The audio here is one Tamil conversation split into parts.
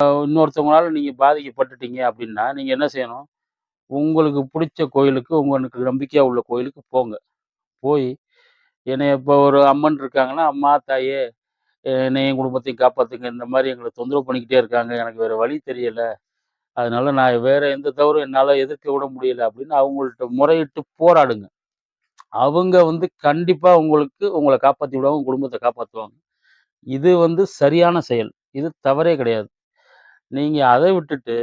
இன்னொருத்தவங்களால நீங்க பாதிக்கப்பட்டுட்டீங்க அப்படின்னா, நீங்க என்ன செய்யணும்? உங்களுக்கு புடிச்ச கோயிலுக்கு, உங்களுக்கு நம்பிக்கையா உள்ள கோயிலுக்கு போங்க. போய் என்னைய இப்போ ஒரு அம்மன் இருக்காங்கன்னா, "அம்மா, தாயே என்னையும் என் குடும்பத்தையும் காப்பாத்துங்க. இந்த மாரி எங்கள தொந்தரவு பண்ணிக்கிட்டே இருக்காங்க. எனக்கு வேற வழி தெரியல. அதனால நான் வேற எந்த தவறும் என்னால எதிர்க்க விட முடியல." அப்படின்னு அவங்கள்ட்ட முறையிட்டு போராடுங்க. அவங்க கண்டிப்பா உங்கள காப்பாத்தி விடுவாங்க, உங்க குடும்பத்த காப்பாத்துவாங்க. இது சரியான செயல். இது தவறே கிடையாது. நீங்க அத விட்டுட்டு,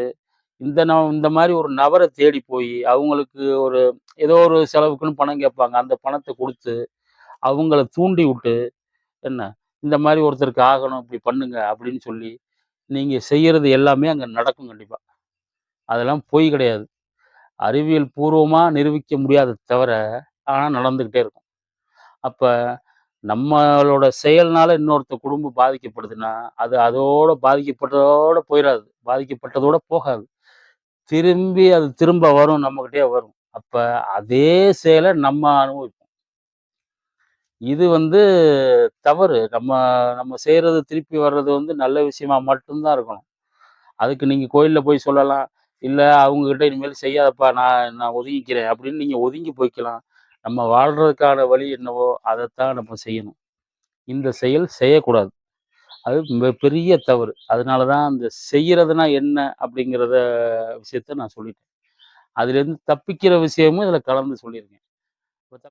இந்த மாரி ஒரு நபர தேடி போயி, அவங்களுக்கு ஏதோ ஒரு செலவுக்குன்னு பணம் கேட்பாங்க. அந்த பணத்த குடுத்து, அவங்கள தூண்டி விட்டு, என்ன இந்த மாரி ஒருத்தருக்கு ஆகணும், இப்படி பண்ணுங்க அப்படின்னு சொல்லி, நீங்க செய்யறது எல்லாமே அங்க நடக்கும் கண்டிப்பா. அதெல்லாம் பொய் கிடையாது. அறிவியல் பூர்வமா நிரூபிக்க முடியாதது தவிர, ஆனா நடந்துகிட்டே இருக்கும். அப்ப நம்மளோட செயல்னால இன்னொருத்த குடும்பம் பாதிக்கப்படுதுன்னா, அது அதோட பாதிக்கப்பட்டதோட போயிறாது. பாதிக்கப்பட்டதோட போகாது. அது திரும்ப வரும், நம்மகிட்டயே வரும். அப்ப அதே செயல நம்ம அனுபவிப்போம். இது தவறு. நம்ம நம்ம செய்றது திருப்பி வர்றது நல்ல விஷயமா மட்டும் தான் இருக்கணும். அதுக்கு நீங்க கோயில்ல போய் சொல்லலாம். இல்ல அவங்ககிட்ட இனிமேல் செய்யாதப்பா, நான் நான் ஒதுங்கிக்கிறேன் அப்படின்னு நீங்க ஒதுங்கி போய்க்கலாம். நம்ம வாழ்றதுக்கான வழி என்னவோ, அதத்தான் நம்ம செய்யணும். இந்த செயல் செய்யக்கூடாது. அது பெரிய தவறு. அதனால தான் அந்த செய்யறதுனா என்ன அப்படிங்கிறத விஷயத்த நான் சொல்லிட்டேன். அதுலேருந்து தப்பிக்கிற விஷயமும் இதில கலந்து சொல்லியிருக்கேன்.